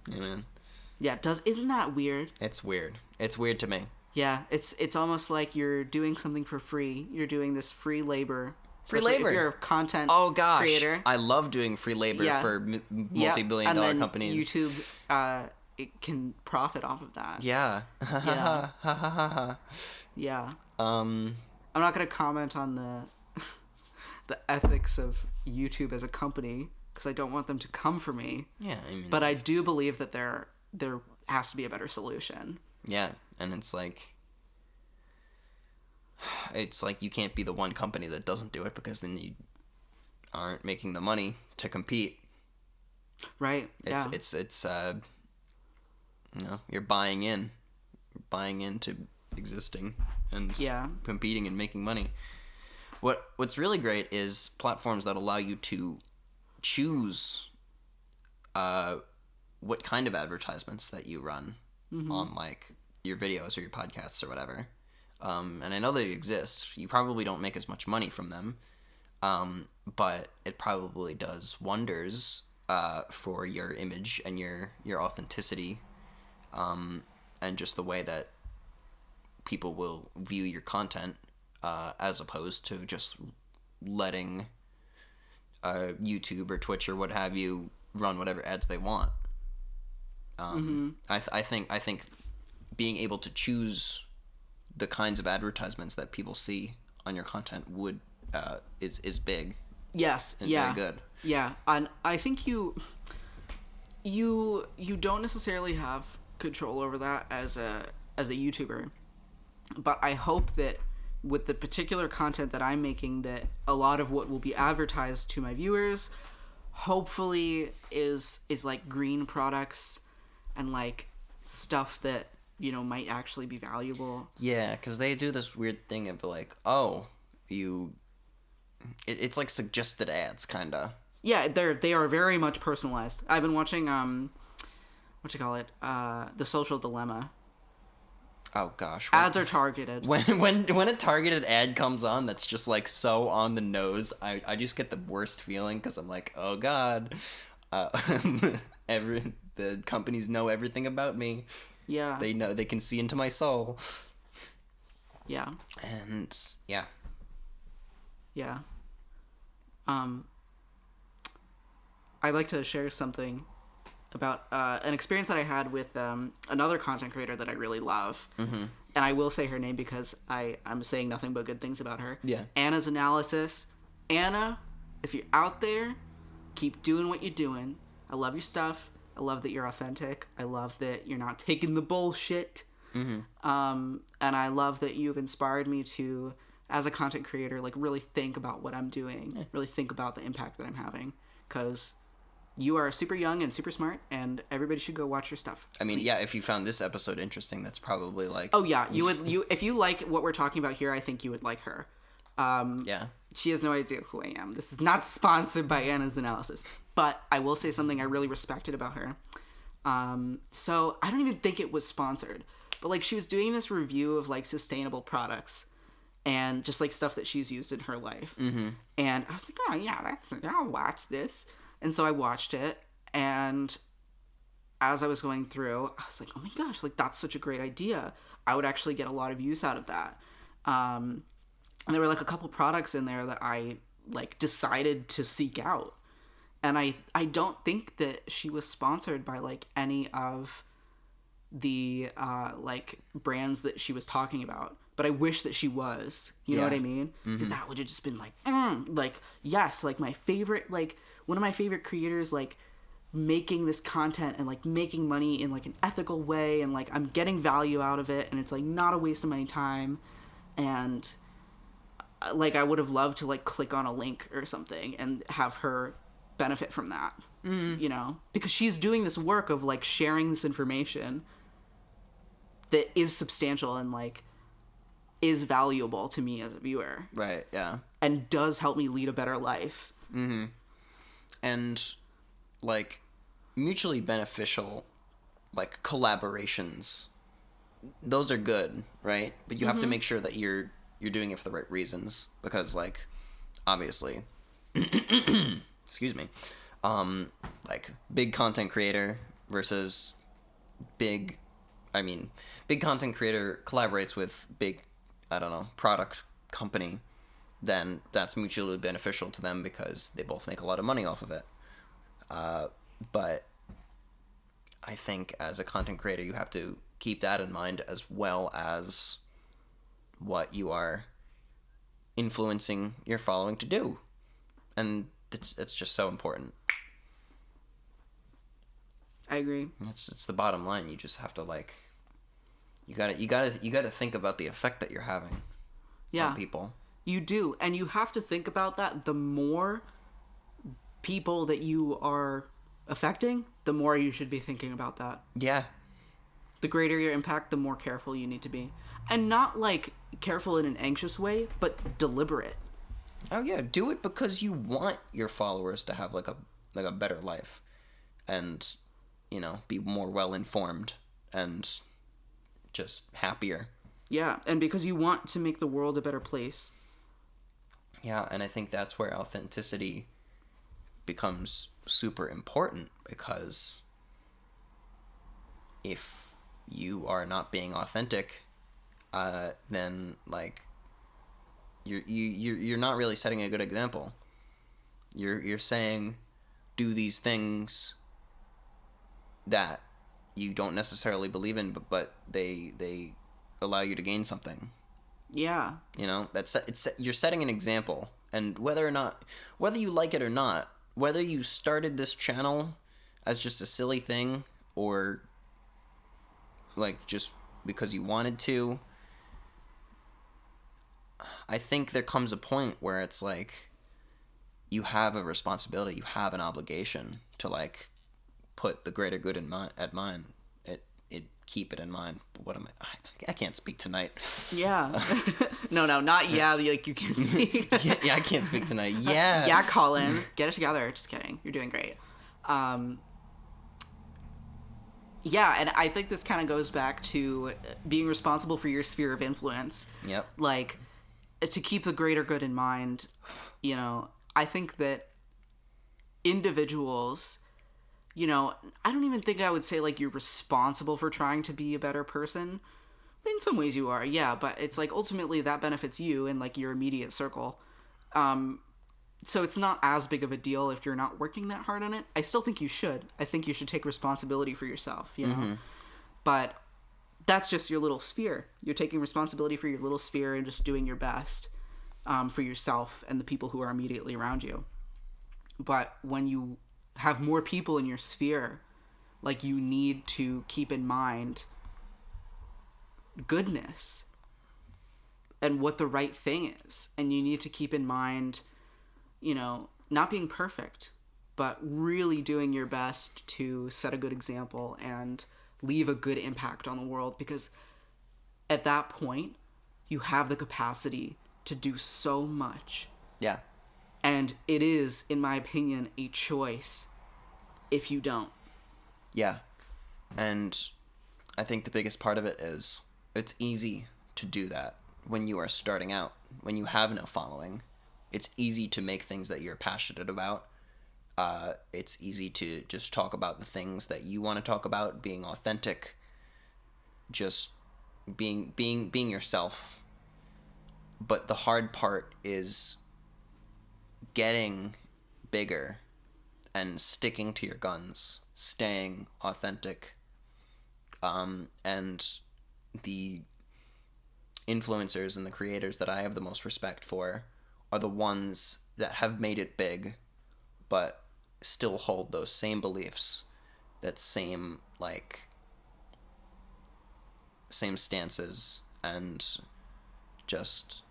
Yeah, man. Yeah, isn't that weird? It's weird. It's weird to me. Yeah, it's almost like you're doing something for free. You're doing this free labor. Free labor. If you're a content creator. I love doing free labor for multi-billion dollar companies. YouTube it can profit off of that. Yeah. Yeah. Yeah. I'm not going to comment on the ethics of YouTube as a company because I don't want them to come for me. Yeah, I mean, but I do believe that there has to be a better solution. Yeah, and it's like you can't be the one company that doesn't do it because then you aren't making the money to compete. Right. It's you're buying into existing and competing and making money. What's really great is platforms that allow you to choose what kind of advertisements that you run on like your videos or your podcasts or whatever. And I know they exist. You probably don't make as much money from them, but it probably does wonders for your image and your authenticity, and just the way that people will view your content, as opposed to just letting YouTube or Twitch or what have you run whatever ads they want. I think being able to choose the kinds of advertisements that people see on your content would is big. Yes. And yeah. very good. Yeah, and I think you don't necessarily have control over that as a YouTuber, but I hope that with the particular content that I'm making, that a lot of what will be advertised to my viewers, hopefully is like green products and like stuff that, you know, might actually be valuable. Yeah, because they do this weird thing of like, oh, it's like suggested ads, kind of. Yeah, they are very much personalized. I've been watching what you call it, The Social Dilemma. Oh gosh, ads are targeted. When a targeted ad comes on that's just like so on the nose, I just get the worst feeling because I'm like, oh god, the companies know everything about me. Yeah, they can see into my soul. Yeah, and yeah. I'd like to share something about an experience that I had with another content creator that I really love. Mm-hmm. And I will say her name because I'm saying nothing but good things about her. Yeah. Anna's Analysis. Anna, if you're out there, keep doing what you're doing. I love your stuff. I love that you're authentic. I love that you're not taking the bullshit. Mm-hmm. And I love that you've inspired me to, as a content creator, like really think about what I'm doing. Really think about the impact that I'm having. Because you are super young and super smart, and everybody should go watch your stuff. I mean, yeah, if you found this episode interesting, that's probably like... Oh, yeah. If you like what we're talking about here, I think you would like her. Yeah. She has no idea who I am. This is not sponsored by Anna's Analysis. But I will say something I really respected about her. So I don't even think it was sponsored. But, like, she was doing this review of, like, sustainable products and just, like, stuff that she's used in her life. Mm-hmm. And I was like, oh, yeah, I'll watch this. And so I watched it, and as I was going through, I was like, oh my gosh, like, that's such a great idea. I would actually get a lot of use out of that. And there were, like, a couple products in there that I, like, decided to seek out. And I don't think that she was sponsored by, like, any of the, like, brands that she was talking about. But I wish that she was. You know what I mean? Because that would have just been, like, yes, like, my favorite, like... One of my favorite creators, like, making this content and, like, making money in, like, an ethical way, and, like, I'm getting value out of it, and it's, like, not a waste of my time, and, like, I would have loved to, like, click on a link or something and have her benefit from that, you know? Because she's doing this work of, like, sharing this information that is substantial and, like, is valuable to me as a viewer. Right, yeah. And does help me lead a better life. Mm-hmm. And, like, mutually beneficial, like, collaborations, those are good, right? But you have to make sure that you're doing it for the right reasons, because, like, obviously, excuse me, like, big content creator versus big content creator collaborates with big, I don't know, product company, then that's mutually beneficial to them because they both make a lot of money off of it. But I think as a content creator, you have to keep that in mind as well as what you are influencing your following to do. And it's just so important. I agree. It's the bottom line. You just have to, like, you gotta think about the effect that you're having on people. You do, and you have to think about that. The more people that you are affecting, the more you should be thinking about that. Yeah. The greater your impact, the more careful you need to be. And not, like, careful in an anxious way, but deliberate. Oh, yeah. Do it because you want your followers to have, like a better life. And, you know, be more well-informed and just happier. Yeah, and because you want to make the world a better place. Yeah, and I think that's where authenticity becomes super important, because if you are not being authentic, then like you're not really setting a good example. You're saying do these things that you don't necessarily believe in, but they allow you to gain something. Yeah. You know, you're setting an example, and whether you like it or not, whether you started this channel as just a silly thing or like just because you wanted to, I think there comes a point where it's like you have a responsibility, you have an obligation to like put the greater good at mind. It keep it in mind. What am I can't speak tonight. Yeah. No, not yeah. Like you can't speak. yeah, I can't speak tonight. Yeah. Yeah, Colin, get it together. Just kidding. You're doing great. Yeah, and I think this kind of goes back to being responsible for your sphere of influence. Yep. Like, to keep the greater good in mind, you know, I think that individuals, you know, I don't even think I would say, like, you're responsible for trying to be a better person. In some ways you are, yeah, but it's, like, ultimately that benefits you and, like, your immediate circle. So it's not as big of a deal if you're not working that hard on it. I still think you should. I think you should take responsibility for yourself, you know? Mm-hmm. But that's just your little sphere. You're taking responsibility for your little sphere and just doing your best for yourself and the people who are immediately around you. But when you have more people in your sphere, like, you need to keep in mind goodness and what the right thing is. And you need to keep in mind, you know, not being perfect, but really doing your best to set a good example and leave a good impact on the world, because at that point you have the capacity to do so much. Yeah. And it is, in my opinion, a choice if you don't. Yeah. And I think the biggest part of it is it's easy to do that when you are starting out, when you have no following. It's easy to make things that you're passionate about. It's easy to just talk about the things that you want to talk about, being authentic, just being yourself. But the hard part is getting bigger and sticking to your guns, staying authentic. And the influencers and the creators that I have the most respect for are the ones that have made it big, but still hold those same beliefs, that same stances, and just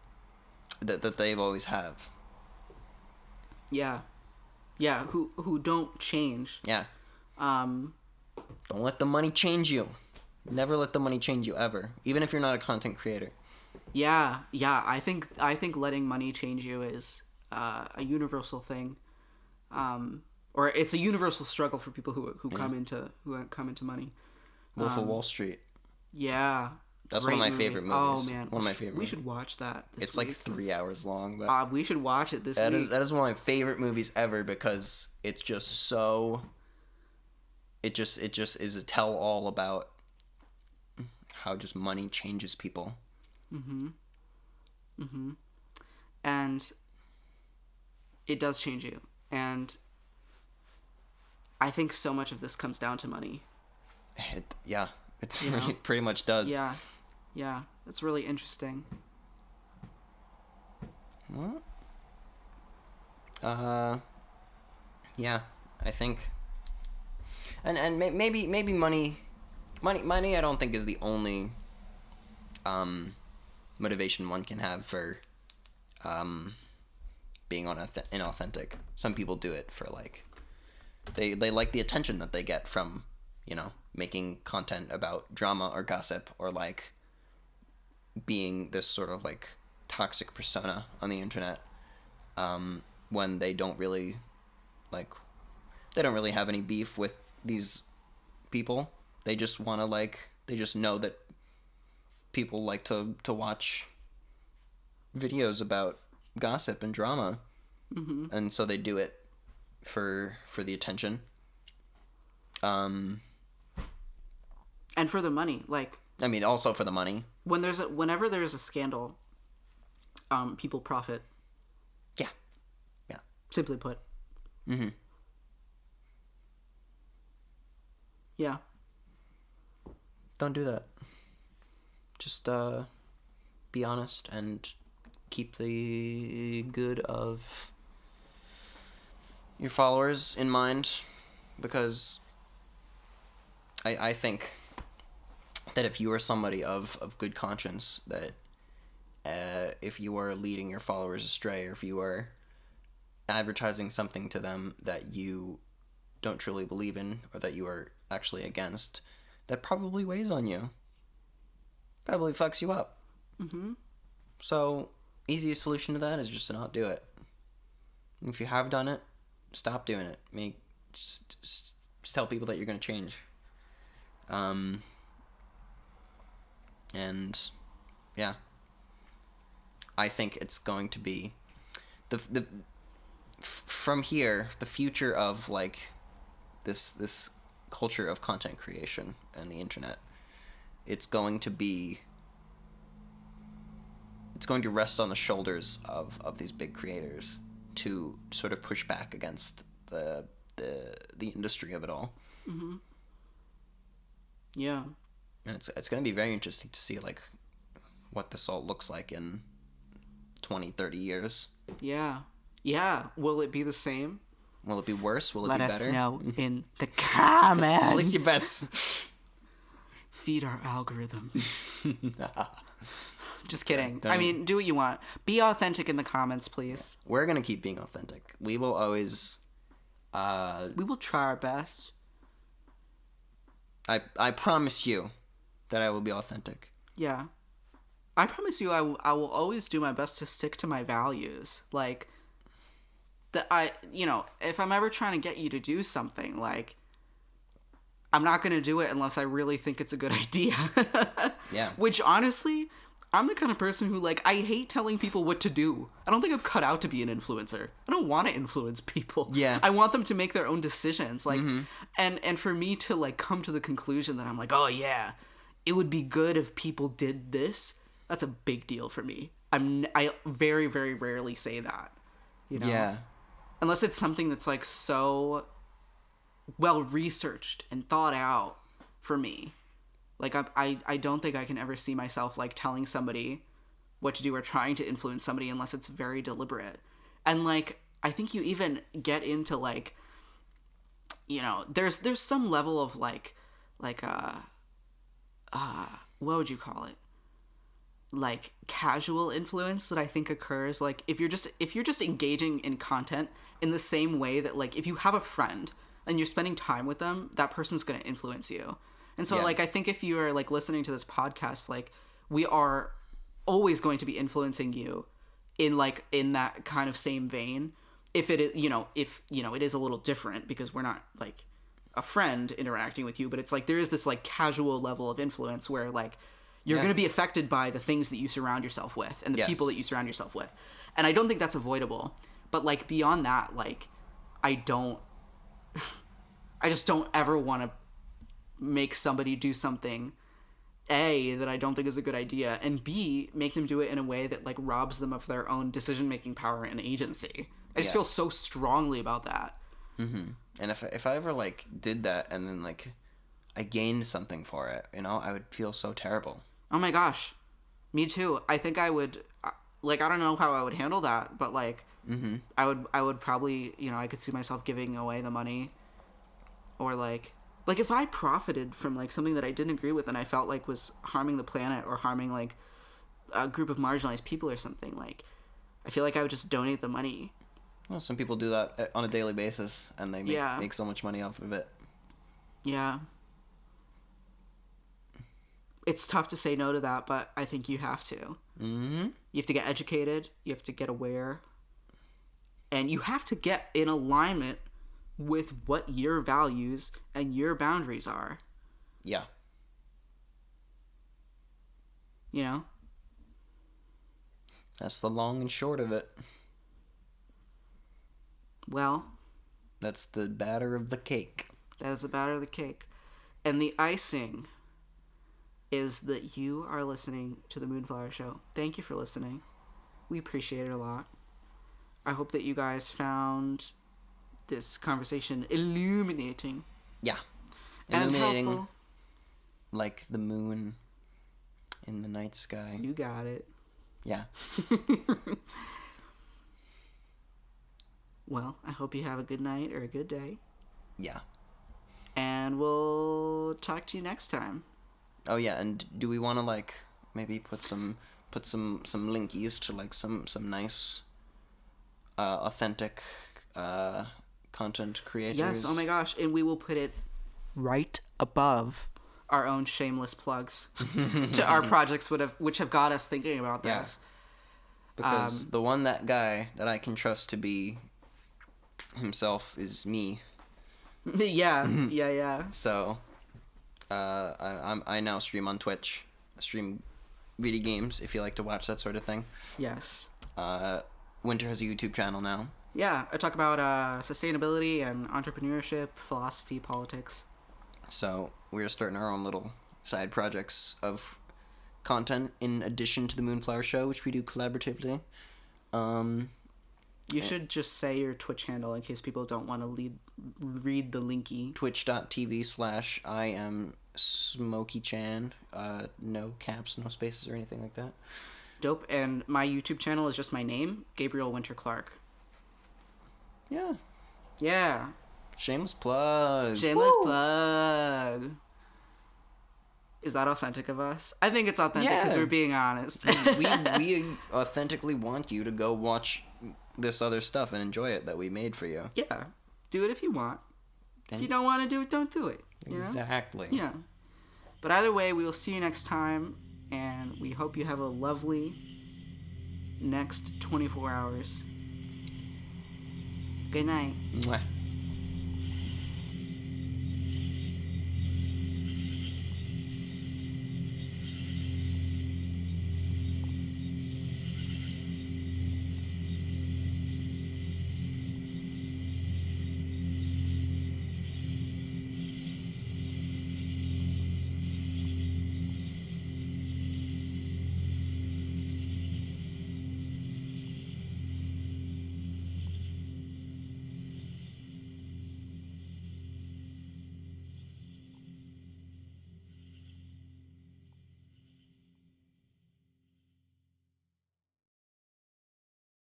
that they've always have. Yeah. Yeah, who don't change. Yeah. Don't let the money change you. Never let the money change you, ever. Even if you're not a content creator. Yeah. I think letting money change you is a universal thing, or it's a universal struggle for people who come into money. Wolf of Wall Street. Yeah, that's one of my favorite movies. Oh man, one of my favorite. We should watch that. It's week. Like 3 hours long, but we should watch it this week. That is one of my favorite movies ever, because it's just so. It just is a tell all about how just money changes people. And it does change you. And I think so much of this comes down to money. It pretty much does. Yeah. That's really interesting. What? Yeah, I think. And maybe money I don't think is the only motivation one can have for being inauthentic. Some people do it for like they like the attention that they get from, you know, making content about drama or gossip, or like being this sort of like toxic persona on the internet, when they don't really have any beef with these people. They just want to they just know that people like to watch videos about gossip and drama. And so they do it for the attention. And for the money. Like, I mean, also for the money. Whenever there's a scandal, people profit. Yeah. Yeah. Simply put. Mm-hmm. Yeah. Don't do that. Just be honest and keep the good of your followers in mind, because I think that if you are somebody of good conscience, that if you are leading your followers astray, or if you are advertising something to them that you don't truly believe in, or that you are actually against, that probably weighs on you. Probably fucks you up. Mm-hmm. So, easiest solution to that is just to not do it. If you have done it, stop doing it. Just tell people that you're going to change. And yeah, I think it's going to be from here, the future of like this culture of content creation and the internet. It's going to rest on the shoulders of these big creators to sort of push back against the industry of it all. Mm-hmm. Yeah. And it's going to be very interesting to see like what this all looks like in 20, 30 years. Yeah. Yeah. Will it be the same? Will it be worse? Will it Let be us better? know in the comments. Place your bets. Feed our algorithm. Just kidding. Don't. I mean, do what you want. Be authentic in the comments, please. We're going to keep being authentic. We will always... we will try our best. I promise you that I will be authentic. Yeah. I promise you I will always do my best to stick to my values. Like, if I'm ever trying to get you to do something, like, I'm not going to do it unless I really think it's a good idea. Yeah. Which, honestly, I'm the kind of person who, like, I hate telling people what to do. I don't think I'm cut out to be an influencer. I don't want to influence people. Yeah. I want them to make their own decisions. Like, and for me to, like, come to the conclusion that I'm like, oh, yeah, it would be good if people did this, that's a big deal for me. I very, very rarely say that. You know? Yeah. Unless it's something that's, like, so well researched and thought out for me. Like, I don't think I can ever see myself, like, telling somebody what to do or trying to influence somebody unless it's very deliberate. And, like, I think you even get into, like, you know, there's some level of, like, what would you call it? Like, casual influence that I think occurs. Like, if you're just engaging in content in the same way that, like, if you have a friend and you're spending time with them, that person's going to influence you. And so, like, I think if you are, like, listening to this podcast, like, we are always going to be influencing you in, like, in that kind of same vein. If it is, it is a little different because we're not, like, a friend interacting with you, but it's, like, there is this, like, casual level of influence where, like, you're going to be affected by the things that you surround yourself with and the people that you surround yourself with. And I don't think that's avoidable. But, like, beyond that, like, I just don't ever want to make somebody do something, A, that I don't think is a good idea, and B, make them do it in a way that, like, robs them of their own decision-making power and agency. I just feel so strongly about that. Mm-hmm. And if I ever, like, did that and then, like, I gained something for it, you know, I would feel so terrible. Oh my gosh. Me too. I think I would, like, I don't know how I would handle that, but, like, I would probably, you know, I could see myself giving away the money, or, like, if I profited from, like, something that I didn't agree with and I felt like was harming the planet or harming, like, a group of marginalized people or something, like, I feel like I would just donate the money. Well, some people do that on a daily basis, and they make so much money off of it. Yeah. It's tough to say no to that, but I think you have to. Mm-hmm. You have to get educated. You have to get aware. And you have to get in alignment with what your values and your boundaries are. Yeah. You know? That's the long and short of it. Well, that's the batter of the cake. That is the batter of the cake. And the icing is that you are listening to the Moonflower Show. Thank you for listening. We appreciate it a lot. I hope that you guys found this conversation illuminating. Yeah. And Illuminating helpful. like the moon in the night sky. You got it. Yeah. Well, I hope you have a good night or a good day. Yeah. And we'll talk to you next time. Oh yeah, and do we want to like maybe put some linkies to like some nice authentic content creators? Yes, oh my gosh, and we will put it right above our own shameless plugs to our projects which have got us thinking about this. Because the one that guy that I can trust to be himself is me. Yeah. So, I now stream on Twitch. I stream video games if you like to watch that sort of thing. yes. Winter has a YouTube channel now. Yeah, I talk about sustainability and entrepreneurship, philosophy, politics. So we're starting our own little side projects of content in addition to the Moonflower Show, which we do collaboratively. You should just say your Twitch handle in case people don't want to read the linky. Twitch.tv/I am SmokeyChan. No caps, no spaces or anything like that. Dope. And my YouTube channel is just my name, Gabriel Winter Clark. Yeah. Yeah. Shameless plug. Shameless plug. Is that authentic of us? I think it's authentic because we're being honest. we authentically want you to go watch this other stuff and enjoy it that we made for you. Yeah. Do it if you want. If you don't want to do it, don't do it. You know? Exactly. Yeah. But either way, we will see you next time, and we hope you have a lovely next 24 hours. Good night. Mwah.